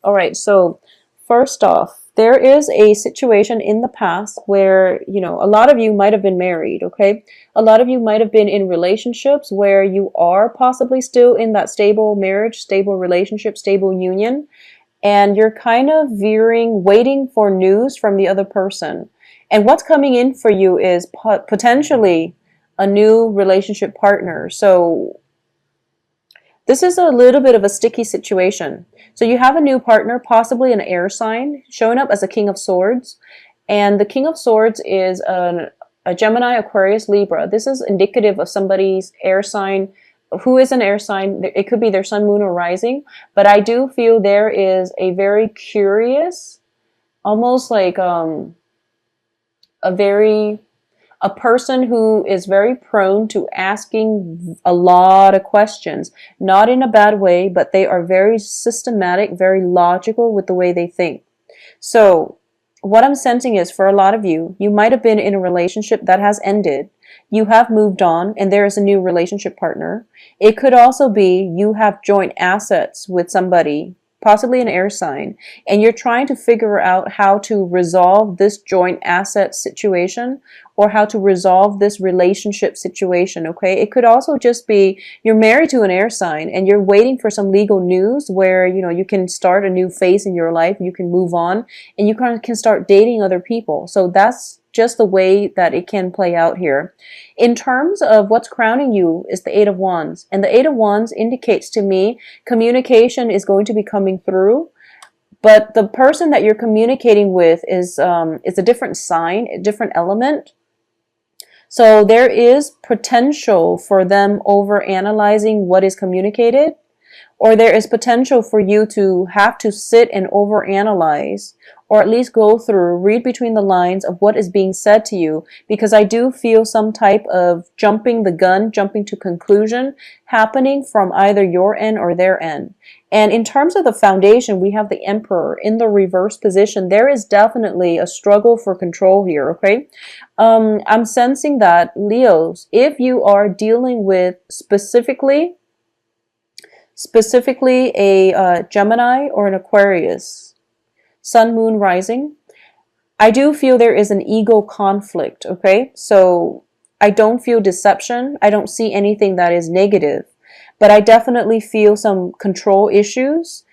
All right, so first off, there is a situation in the past where, a lot of you might have been married, okay? A lot of you might have been in relationships where you are possibly still in that stable marriage, stable relationship, stable union, and you're kind of veering, waiting for news from the other person. And what's coming in for you is potentially a new relationship partner. So this is a little bit of a sticky situation. So you have a new partner, possibly an air sign, showing up as a King of Swords. And the King of Swords is a Gemini, Aquarius, Libra. This is indicative of somebody's air sign. Who is an air sign? It could be their sun, moon, or rising. But I do feel there is a very curious, almost like a very a person who is very prone to asking a lot of questions, not in a bad way, but they are very systematic, very logical with the way they think. So what I'm sensing is for a lot of you, you might have been in a relationship that has ended. You have moved on and there is a new relationship partner. It could also be you have joint assets with somebody, possibly an air sign, and you're trying to figure out how to resolve this joint asset situation or how to resolve this relationship situation, okay? It could also just be you're married to an air sign and you're waiting for some legal news where, you can start a new phase in your life, you can move on, and you can start dating other people. So that's just the way that it can play out here. In terms of what's crowning you is the Eight of Wands. And the Eight of Wands indicates to me communication is going to be coming through. But the person that you're communicating with is a different sign, a different element. So there is potential for them over analyzing what is communicated, or there is potential for you to have to sit and overanalyze, or at least go through, read between the lines of what is being said to you, because I do feel some type of jumping the gun, jumping to conclusion happening from either your end or their end. And in terms of the foundation, we have the Emperor in the reverse position. There is definitely a struggle for control here, okay? I'm sensing that, Leos, if you are dealing with specifically a Gemini or an Aquarius, Sun, Moon, Rising, I do feel there is an ego conflict, okay? So I don't feel deception. I don't see anything that is negative, but I definitely feel some control issues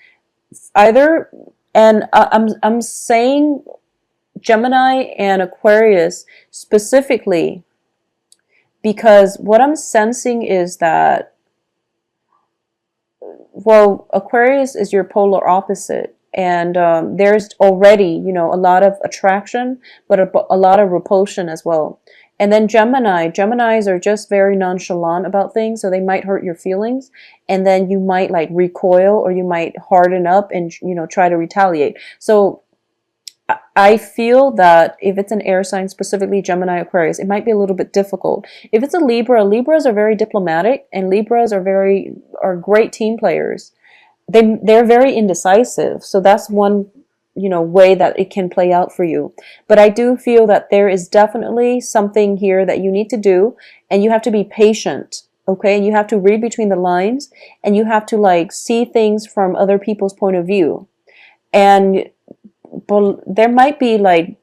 either. And I'm saying Gemini and Aquarius specifically because what I'm sensing is that, well, Aquarius is your polar opposite. And there's already, a lot of attraction, but a lot of repulsion as well. And then Geminis are just very nonchalant about things, so they might hurt your feelings. And then you might like recoil or you might harden up and, try to retaliate. So I feel that if it's an air sign, specifically Gemini, Aquarius, it might be a little bit difficult. If it's a Libra, Libras are very diplomatic and Libras are great team players. They're very indecisive. So that's one, way that it can play out for you. But I do feel that there is definitely something here that you need to do, and you have to be patient. Okay, and you have to read between the lines, and you have to like see things from other people's point of view. And there might be like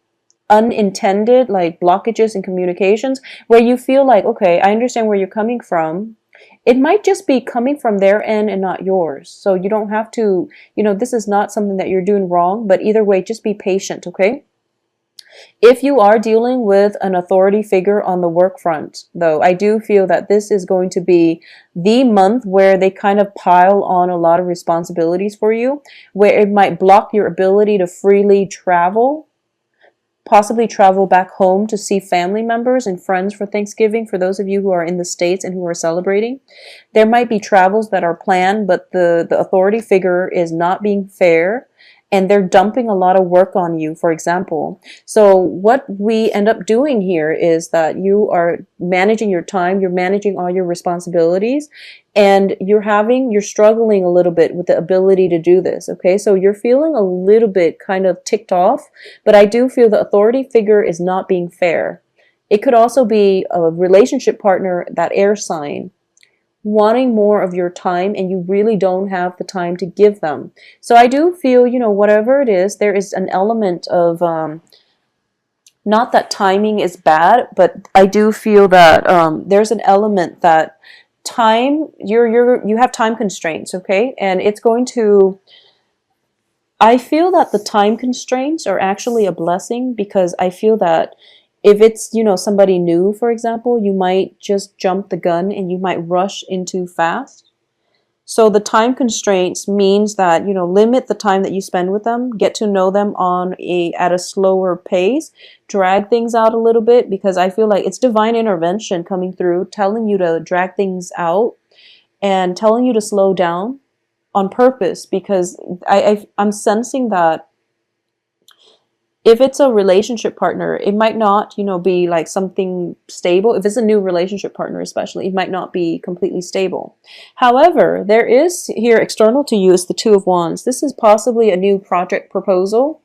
unintended like blockages in communications where you feel like, okay, I understand where you're coming from. It might just be coming from their end and not yours. So you don't have to, this is not something that you're doing wrong, but either way, just be patient, okay? If you are dealing with an authority figure on the work front, though, I do feel that this is going to be the month where they kind of pile on a lot of responsibilities for you, where it might block your ability to freely travel, possibly travel back home to see family members and friends for Thanksgiving, for those of you who are in the States and who are celebrating. There might be travels that are planned, but the authority figure is not being fair, and they're dumping a lot of work on you, for example. So what we end up doing here is that you are managing your time, you're managing all your responsibilities, and you're struggling a little bit with the ability to do this, okay? So you're feeling a little bit kind of ticked off, but I do feel the authority figure is not being fair. It could also be a relationship partner, that air sign, wanting more of your time and you really don't have the time to give them. So I do feel, whatever it is, there is an element of, not that timing is bad, but I do feel that there's an element that you have time constraints, okay? And it's going to, I feel that the time constraints are actually a blessing, because I feel that if it's, somebody new, for example, you might just jump the gun and you might rush into fast. So the time constraints means that, limit the time that you spend with them, get to know them at a slower pace, drag things out a little bit, because I feel like it's divine intervention coming through, telling you to drag things out and telling you to slow down on purpose, because I'm sensing that if it's a relationship partner, it might not, be like something stable. If it's a new relationship partner, especially, it might not be completely stable. However, there is here external to you is the Two of Wands. This is possibly a new project proposal,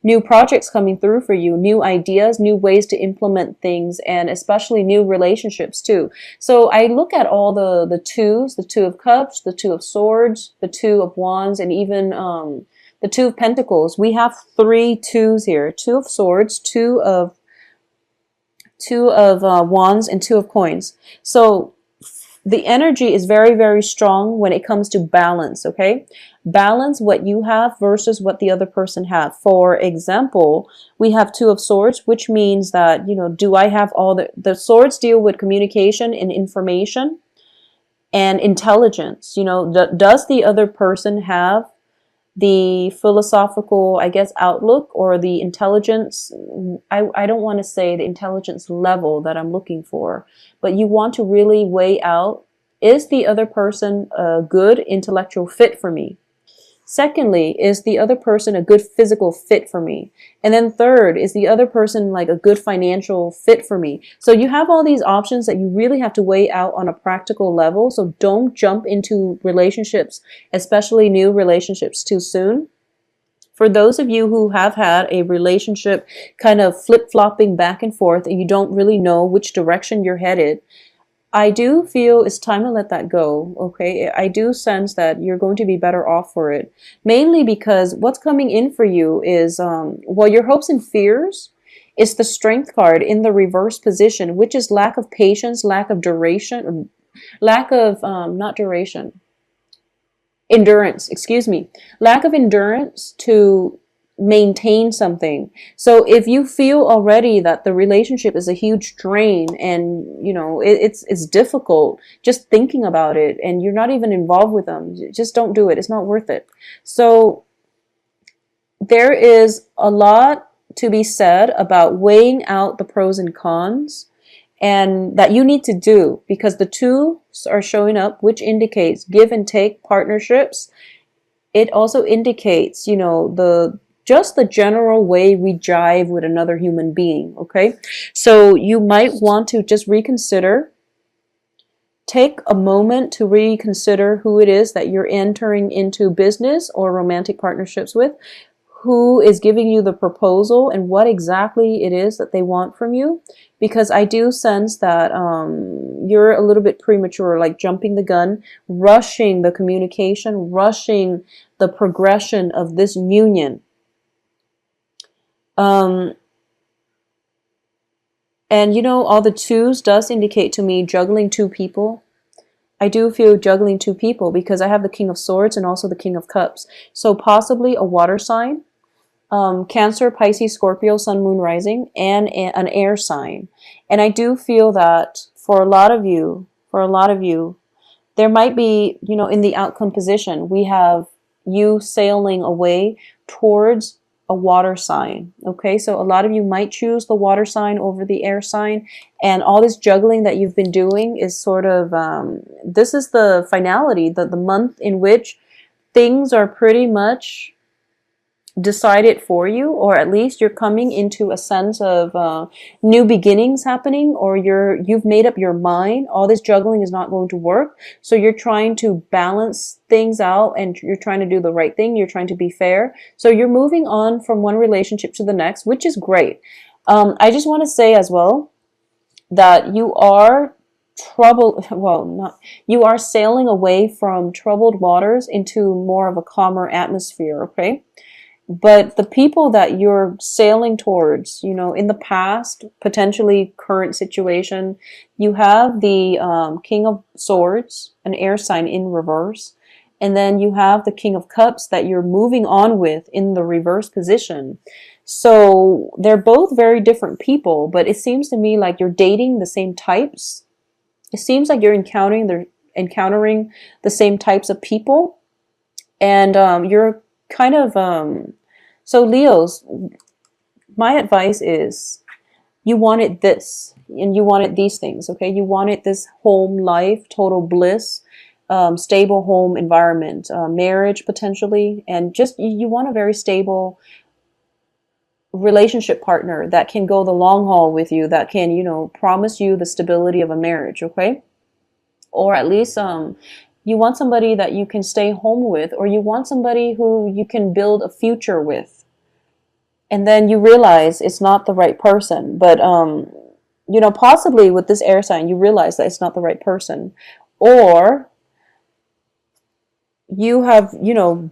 new projects coming through for you, new ideas, new ways to implement things, and especially new relationships too. So I look at all the twos, the Two of Cups, the Two of Swords, the Two of Wands, and even the Two of Pentacles. We have 3 twos here: Two of Swords, two of Wands, and Two of Coins. So the energy is very, very strong when it comes to balance, okay? Balance what you have versus what the other person have. For example, we have Two of Swords, which means that, do I have all the swords deal with communication and information and intelligence. Does the other person have the philosophical, I guess, outlook or the intelligence? I don't want to say the intelligence level that I'm looking for, but you want to really weigh out, is the other person a good intellectual fit for me? Secondly, is the other person a good physical fit for me? And then third, is the other person like a good financial fit for me? So you have all these options that you really have to weigh out on a practical level. So don't jump into relationships, especially new relationships, too soon. For those of you who have had a relationship kind of flip-flopping back and forth and you don't really know which direction you're headed, I do feel it's time to let that go, okay? I do sense that you're going to be better off for it. Mainly because what's coming in for you is, your hopes and fears is the Strength card in the reverse position, which is lack of patience, lack of duration, lack of, not duration, endurance, excuse me. Lack of endurance to maintain something. So if you feel already that the relationship is a huge drain and it's difficult just thinking about it and you're not even involved with them, just don't do it. It's not worth it. So there is a lot to be said about weighing out the pros and cons, and that you need to do, because the twos are showing up, which indicates give and take partnerships. It also indicates, just the general way we jive with another human being, okay? So you might want to just reconsider, take a moment to reconsider who it is that you're entering into business or romantic partnerships with, who is giving you the proposal, and what exactly it is that they want from you. Because I do sense that you're a little bit premature, like jumping the gun, rushing the communication, rushing the progression of this union. And all the twos does indicate to me juggling 2 people. I do feel juggling 2 people because I have the King of Swords and also the King of Cups. So possibly a water sign, Cancer, Pisces, Scorpio, Sun, Moon, Rising, and an air sign. And I do feel that for a lot of you, there might be, in the outcome position, we have you sailing away towards a water sign. Okay, so a lot of you might choose the water sign over the air sign, and all this juggling that you've been doing is sort of, this is the finality, the month in which things are pretty much decided for you, or at least you're coming into a sense of new beginnings happening, or you've made up your mind. All this juggling is not going to work, so you're trying to balance things out and you're trying to do the right thing. You're trying to be fair, so you're moving on from one relationship to the next, which is great. I just want to say as well that you are trouble, well, not, you are sailing away from troubled waters into more of a calmer atmosphere, okay? But the people that you're sailing towards, in the past, potentially current situation, you have the King of Swords, an air sign in reverse, and then you have the King of Cups that you're moving on with in the reverse position. So they're both very different people, but it seems to me like you're dating the same types. It seems like you're encountering the same types of people, and you're kind of so Leos, my advice is you wanted this and you wanted these things, okay? You wanted this home life, total bliss, stable home environment, marriage potentially, and just you want a very stable relationship partner that can go the long haul with you, that can, promise you the stability of a marriage, okay? Or at least you want somebody that you can stay home with, or you want somebody who you can build a future with. And then you realize it's not the right person. But possibly with this air sign, you realize that it's not the right person. Or you have,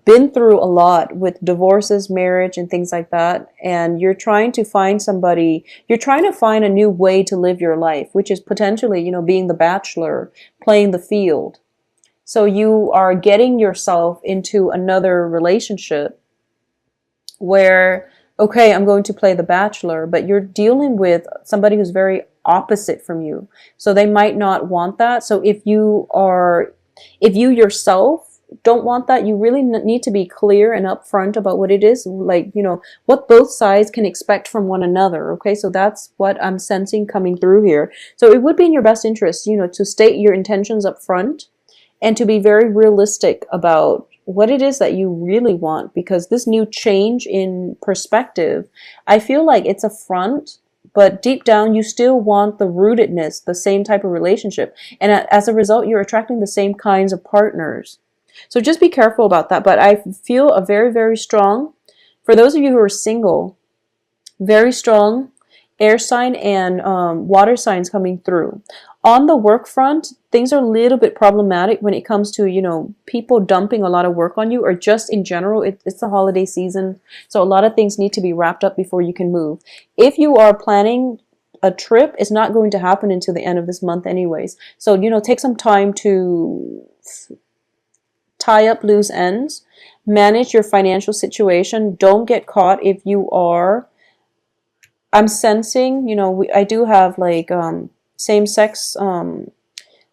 been through a lot with divorces, marriage, and things like that. And you're trying to find somebody, you're trying to find a new way to live your life, which is potentially, being the bachelor, playing the field. So you are getting yourself into another relationship where, okay, I'm going to play the bachelor, but you're dealing with somebody who's very opposite from you. So they might not want that. So if you yourself don't want that, you really need to be clear and upfront about what it is, like, what both sides can expect from one another. Okay, so that's what I'm sensing coming through here. So it would be in your best interest, to state your intentions up front and to be very realistic about what it is that you really want, because this new change in perspective, I feel like it's a front, but deep down you still want the rootedness, the same type of relationship. And as a result, you're attracting the same kinds of partners. So just be careful about that. But I feel a very, very strong, for those of you who are single, very strong air sign and water signs coming through. On the work front, things are a little bit problematic when it comes to, people dumping a lot of work on you, or just in general, it's the holiday season. So a lot of things need to be wrapped up before you can move. If you are planning a trip, it's not going to happen until the end of this month anyways. So, take some time to tie up loose ends, manage your financial situation. Don't get caught if you are, I'm sensing, I do have like same-sex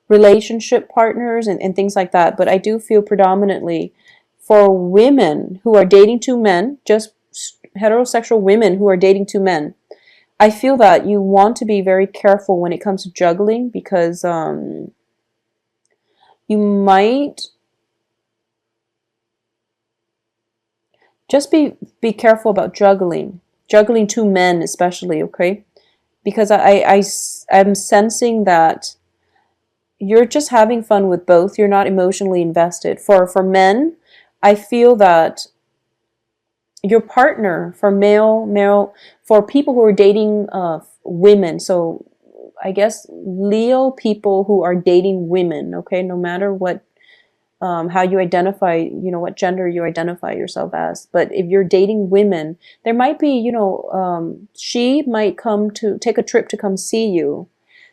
relationship partners and things like that, but I do feel predominantly for women who are dating two men, just heterosexual women who are dating two men, I feel that you want to be very careful when it comes to juggling, because you might just be careful about juggling two men especially, okay? Because I'm sensing that you're just having fun with both. You're not emotionally invested. For men, I feel that your partner, for for people who are dating women, so I guess Leo people who are dating women, okay, no matter what, how you identify, what gender you identify yourself as. But if you're dating women, there might be, she might come to take a trip to come see you.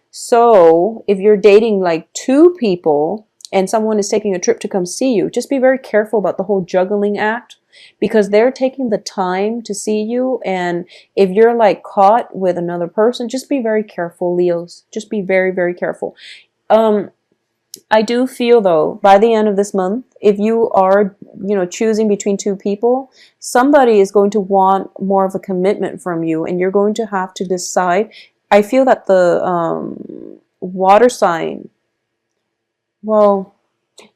So if you're dating like two people and someone is taking a trip to come see you, just be very careful about the whole juggling act, because they're taking the time to see you. And if you're like caught with another person, just be very careful, Leos. Just be very, very careful. I do feel though, by the end of this month, if you are, choosing between two people, somebody is going to want more of a commitment from you, and you're going to have to decide. I feel that the water sign, well,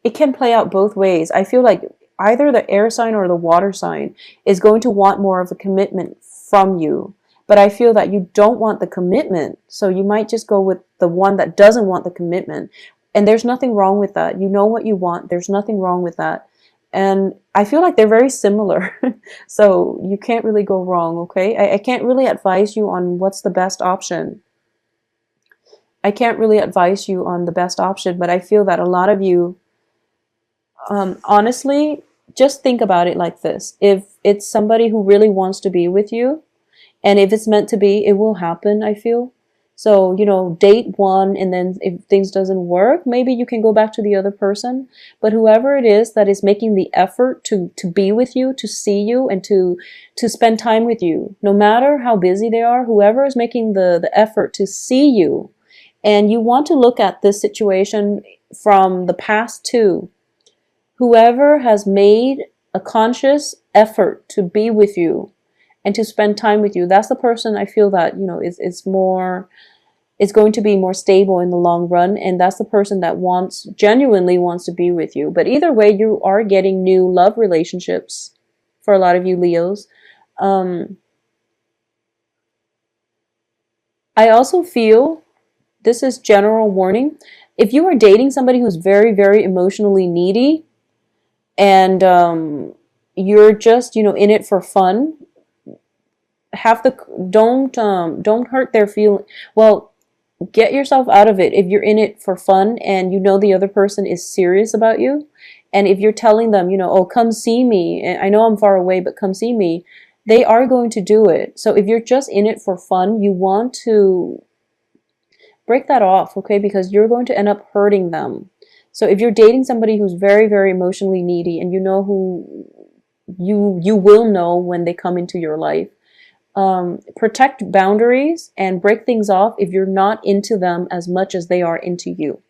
it can play out both ways. I feel like either the air sign or the water sign is going to want more of a commitment from you. But I feel that you don't want the commitment, so you might just go with the one that doesn't want the commitment. And there's nothing wrong with that. You know what you want. There's nothing wrong with that. And I feel like they're very similar. So you can't really go wrong, okay? I can't really advise you on what's the best option. I can't really advise you on the best option, but I feel that a lot of you, honestly, just think about it like this. If it's somebody who really wants to be with you, and if it's meant to be, it will happen, I feel. So, date one, and then if things doesn't work, maybe you can go back to the other person. But whoever it is that is making the effort to be with you, to see you, and to spend time with you, no matter how busy they are, whoever is making the effort to see you, and you want to look at this situation from the past too. Whoever has made a conscious effort to be with you and to spend time with you, that's the person I feel that, is going to be more stable in the long run, and that's the person that genuinely wants to be with you. But either way, you are getting new love relationships for a lot of you Leos. Um, I also feel, this is general warning, if you are dating somebody who's very, very emotionally needy, and you're just, in it for fun, have the don't hurt their feeling. Well, get yourself out of it if you're in it for fun and you know the other person is serious about you. And if you're telling them, oh, come see me, I know I'm far away, but come see me, they are going to do it. So if you're just in it for fun, you want to break that off, okay? Because you're going to end up hurting them. So if you're dating somebody who's very, very emotionally needy, and you know who you will know when they come into your life, protect boundaries and break things off if you're not into them as much as they are into you.